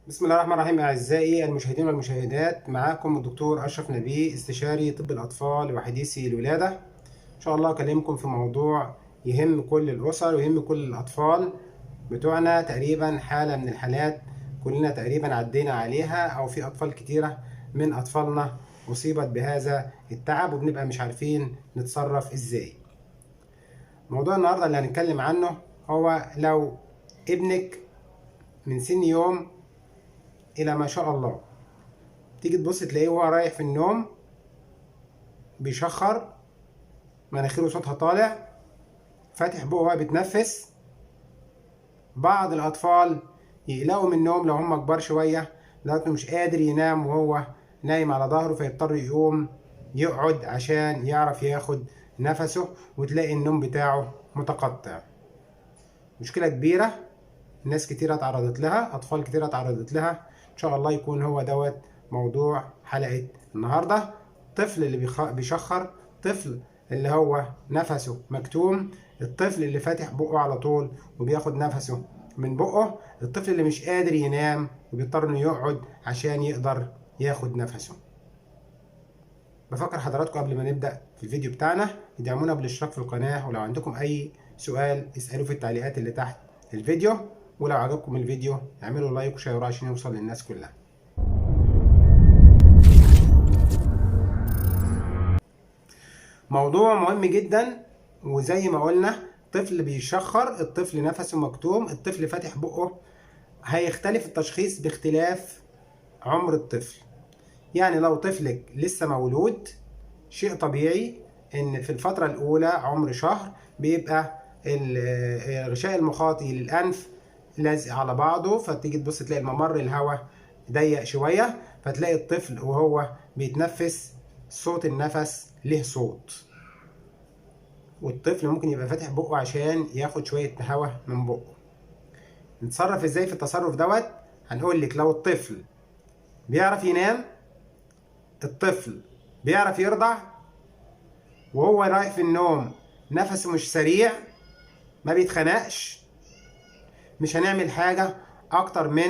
بسم الله الرحمن الرحيم. أعزائي المشاهدين والمشاهدات، معاكم الدكتور أشرف نبيه، استشاري طب الأطفال وحديثي الولادة. إن شاء الله أكلمكم في موضوع يهم كل الأسر ويهم كل الأطفال بتوعنا. تقريبا حالة من الحالات كلنا تقريبا عدينا عليها، أو في أطفال كتيرة من أطفالنا أصيبت بهذا التعب وبنبقى مش عارفين نتصرف إزاي. موضوع النهاردة اللي هنتكلم عنه هو لو ابنك من سن يوم إلى ما شاء الله تيجي تبص تلاقيه وهو رايح في النوم بيشخر، مناخيره صوتها طالع، فاتح بقه وهو بيتنفس. بعض الأطفال يقلقوا من النوم لو هم كبار شوية لأنه مش قادر ينام وهو نايم على ظهره، فيضطر يقوم يقعد عشان يعرف ياخد نفسه، وتلاقي النوم بتاعه متقطع. مشكلة كبيرة، ناس كتيرة اتعرضت لها، أطفال كتيرة اتعرضت لها. إن شاء الله يكون هو دوت موضوع حلقة النهاردة. طفل اللي بيشخر، طفل اللي هو نفسه مكتوم، الطفل اللي فاتح بقه على طول وبياخد نفسه من بقه، الطفل اللي مش قادر ينام وبيضطر انه يقعد عشان يقدر ياخد نفسه. بفكر حضراتكم قبل ما نبدأ في الفيديو بتاعنا يدعمونا بالاشتراك في القناة، ولو عندكم أي سؤال اسألوه في التعليقات اللي تحت الفيديو، ولو عجبكم الفيديو اعملوا لايك وشير عشان يوصل للناس كلها. موضوع مهم جدا، وزي ما قلنا طفل بيشخر، الطفل نفسه مكتوم، الطفل فاتح بقه. هيختلف التشخيص باختلاف عمر الطفل. يعني لو طفلك لسه مولود، شيء طبيعي ان في الفترة الاولى عمر شهر بيبقى الغشاء المخاطي للانف لازق على بعضه، فتيجي تبص تلاقي الممر الهواء ضيق شوية، فتلاقي الطفل وهو بيتنفس صوت النفس له صوت، والطفل ممكن يبقى فاتح بقه عشان ياخد شوية هواء من بقه. نتصرف ازاي في التصرف دوت؟ هنقول لك لو الطفل بيعرف ينام، الطفل بيعرف يرضع، وهو رايح في النوم نفسه مش سريع، ما بيتخنقش، مش هنعمل حاجة اكتر من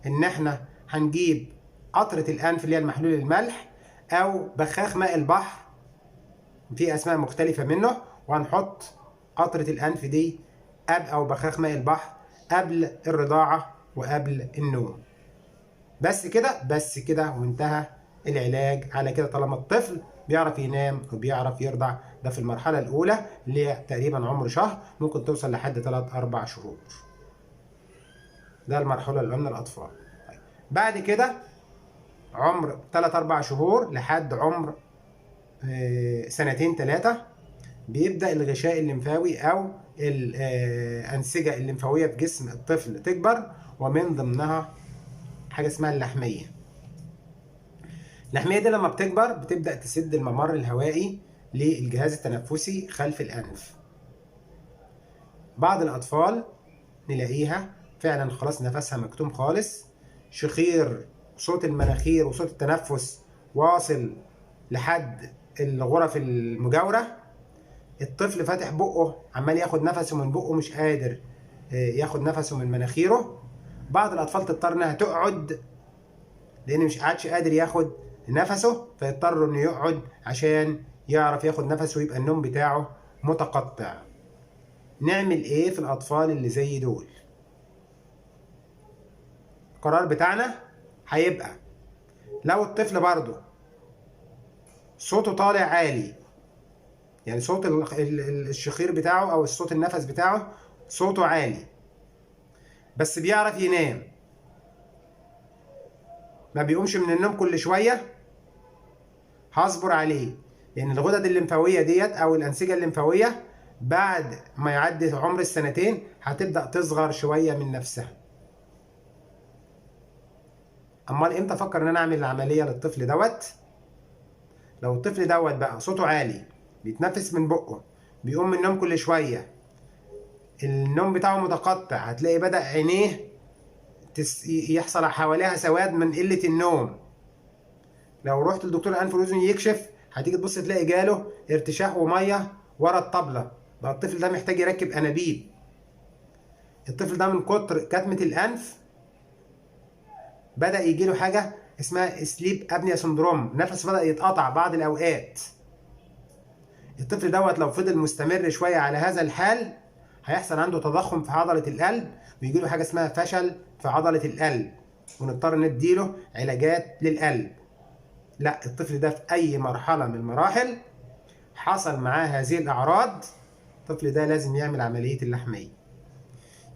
ان احنا هنجيب قطرة الانف اللي هي المحلول الملح، او بخاخ ماء البحر، في اسماء مختلفة منه، وهنحط قطرة الانف دي او بخاخ ماء البحر قبل الرضاعة وقبل النوم. بس كده بس كده وانتهى العلاج على كده، طالما الطفل بيعرف ينام وبيعرف يرضع. ده في المرحلة الأولى اللي هي تقريبا عمر شهر، ممكن توصل لحد 3-4 شهور. ده المرحلة الأولى من الأطفال. بعد كده عمر 3-4 شهور لحد عمر 2-3 بيبدأ الغشاء الليمفاوي أو الأنسجة الليمفاوية في جسم الطفل تكبر، ومن ضمنها حاجة اسمها اللحمية. اللحمية دي لما بتكبر بتبدأ تسد الممر الهوائي للجهاز التنفسي خلف الأنف. بعض الأطفال نلاقيها فعلا خلاص نفسها مكتوم خالص، شخير، صوت المناخير وصوت التنفس واصل لحد الغرف المجاورة، الطفل فاتح بقه عمال ياخد نفسه من بقه، مش قادر ياخد نفسه من مناخيره. بعض الأطفال تضطر إنها تقعد لأن مش قادر ياخد نفسه، فيضطر إنه يقعد عشان يعرف ياخد نفسه ويبقى النوم بتاعه متقطع. نعمل إيه في الأطفال اللي زي دول؟ القرار بتاعنا هيبقى لو الطفل برضه صوته طالع عالي، يعني صوت الشخير بتاعه أو الصوت النفس بتاعه صوته عالي، بس بيعرف ينام، ما بيقومش من النوم كل شوية، هصبر عليه، لأن الغدد الليمفاوية ديت أو الأنسجة الليمفاوية بعد ما يعدي عمر 2 هتبدأ تصغر شوية من نفسها. أمال إمتى أفكر إن أنا أعمل العملية للطفل دوت؟ لو الطفل دوت بقى صوته عالي، بيتنفس من بقه، بيقوم من النوم كل شوية، النوم بتاعه متقطع، هتلاقي بدأ عينيه يحصل حواليها سواد من قلة النوم. لو رحت لدكتور الأنف والأذن يكشف، هتيجي تبص تلاقي جاله ارتشاح ومية ورا الطبلة، بقى الطفل ده محتاج يركب أنابيب. الطفل ده من كتر كتمة الأنف بدأ يجي له حاجة اسمها سليب ابنيا سندروم، نفسه بدأ يتقطع بعض الأوقات. الطفل دوت لو فضل مستمر شوية على هذا الحال هيحصل عنده تضخم في عضلة القلب، ويجي له حاجة اسمها فشل في عضلة القلب، ونضطر نديله علاجات للقلب. لا، الطفل ده في أي مرحلة من المراحل حصل معاه هذه الأعراض، الطفل ده لازم يعمل عملية اللحمية.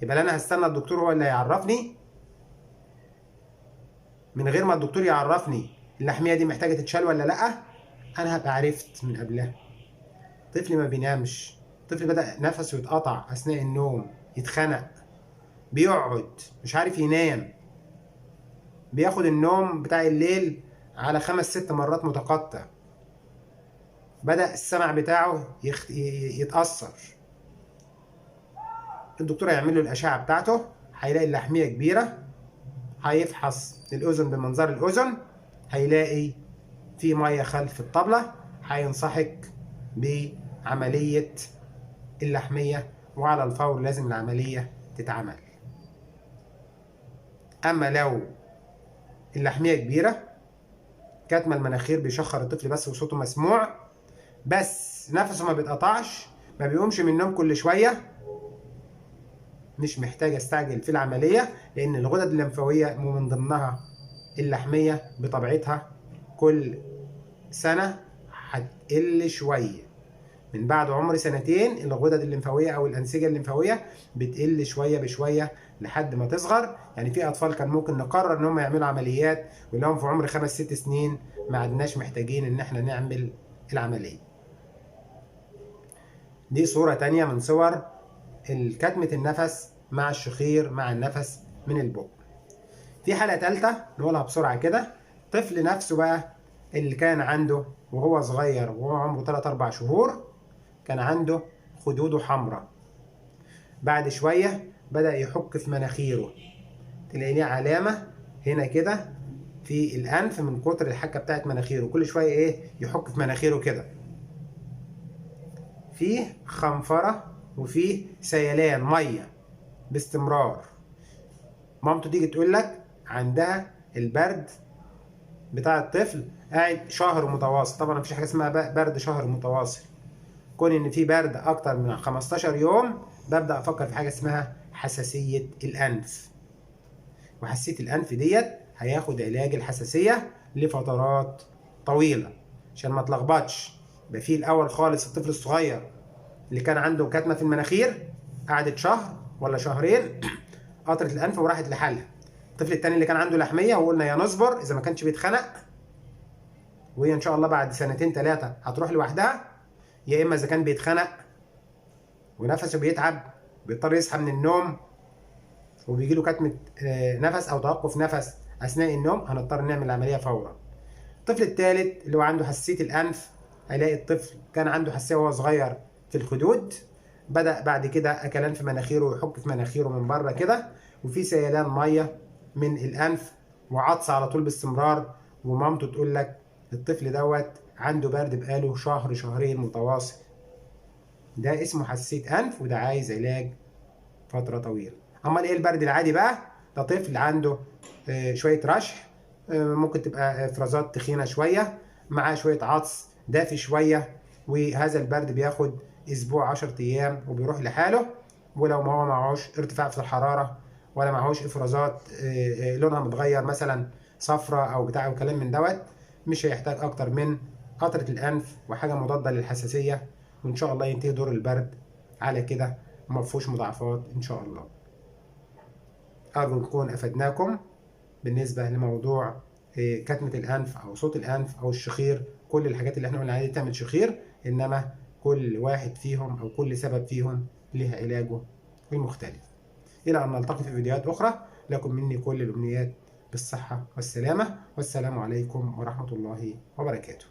يبقى أنا هستنى الدكتور هو اللي هيعرفني؟ من غير ما الدكتور يعرفني اللحمية دي محتاجة تتشال ولا لأ، أنا هبقى عرفت من قبلها. طفل ما بينامش، طفل بدأ نفسه يتقطع أثناء النوم، يتخنق، بيقعد مش عارف ينام، بياخد النوم بتاع الليل على 5-6 مرات متقطع، بدأ السمع بتاعه يتأثر. الدكتور هيعمل له الأشعة بتاعته، هيلاقي اللحمية كبيرة، هيفحص الأذن بمنظار الأذن، هيلاقي في مية خلف الطبلة، هينصحك بعملية اللحمية، وعلى الفور لازم العملية تتعمل. أما لو اللحمية كبيرة، كتم المناخير بيشخر الطفل بس وصوته مسموع، بس نفسه ما بيتقطعش، ما بيقومش من النوم كل شوية، مش محتاج استعجل في العملية، لأن الغدد الليمفاوية من ضمنها اللحمية بطبيعتها كل سنة هتقل شوية. من بعد عمر 2 الغدد الليمفاوية أو الأنسجة الليمفاوية بتقل شوية بشوية لحد ما تصغر. يعني في أطفال كان ممكن نقرر إن هم يعملوا عمليات واللي هم في عمر 5-6 سنين ما عدناش محتاجين إن إحنا نعمل العملية. دي صورة تانية من صور كتمة النفس مع الشخير مع النفس من البق. في حالة تالتة نقولها بسرعة كده، طفل نفسه بقى اللي كان عنده وهو صغير وهو عمره 3-4 شهور كان عنده خدوده حمراء، بعد شوية بدأ يحك في مناخيره، تلاقي ليه علامة هنا كده في الأنف من كتر الحكة بتاعت مناخيره، كل شوية إيه يحك في مناخيره كده، فيه خنفرة وفيه سيلان مية باستمرار. مامته تيجي تقول لك عندها البرد بتاع الطفل قاعد شهر متواصل. طبعا مفيش حاجة اسمها برد شهر متواصل، كون ان في برد اكتر من 15 يوم ببدأ افكر في حاجة اسمها حساسية الانف. وحساسية الانف ديت هياخد علاج الحساسية لفترات طويلة عشان ما تلخبطش. يبقى في الاول خالص الطفل الصغير اللي كان عنده كتمة في المناخير قعدت شهر ولا شهرين قطرة الانف وراحت لحالها. الطفل التاني اللي كان عنده لحمية وقلنا يا نصبر اذا ما كانش بيتخنق، وهي ان شاء الله بعد 2-3 هتروح لوحدها، يا اما اذا كان بيتخنق ونفسه بيتعب بيضطر يصحى من النوم وبيجي له كتمة نفس او توقف نفس اثناء النوم، هنضطر نعمل العملية فورا. الطفل الثالث اللي هو عنده حساسية الانف، هيلاقي الطفل كان عنده حساسية وهو صغير في الخدود، بدأ بعد كده اكلان في مناخيره ويحك في مناخيره من بره كده، وفي سيلان مية من الانف وعطس على طول باستمرار، ومامته تقول لك الطفل دوت عنده برد بقاله شهر-2 متواصل. ده اسمه حساسية أنف وده عايز علاج فترة طويلة. أمال إيه البرد العادي بقى؟ ده طفل عنده شوية رشح، ممكن تبقى إفرازات تخينة شوية معاه شوية عطس دافي شوية، وهذا البرد بياخد أسبوع 10 أيام وبيروح لحاله. ولو ما هو معهوش ارتفاع في الحرارة ولا معهوش إفرازات لونها متغير مثلا صفرة أو بتاع أو كلام من دوت، مش هيحتاج أكتر من قطرة الأنف وحاجة مضادة للحساسية، وإن شاء الله ينتهي دور البرد على كده ومفهوش مضاعفات إن شاء الله. أرجو نكون أفدناكم بالنسبة لموضوع كتمة الأنف أو صوت الأنف أو الشخير. كل الحاجات اللي احنا قلنا عليها تعمل شخير، إنما كل واحد فيهم أو كل سبب فيهم له علاجه المختلف. إلى أن نلتقي في فيديوهات أخرى، لكم مني كل الأمنيات بالصحة والسلامة، والسلام عليكم ورحمة الله وبركاته.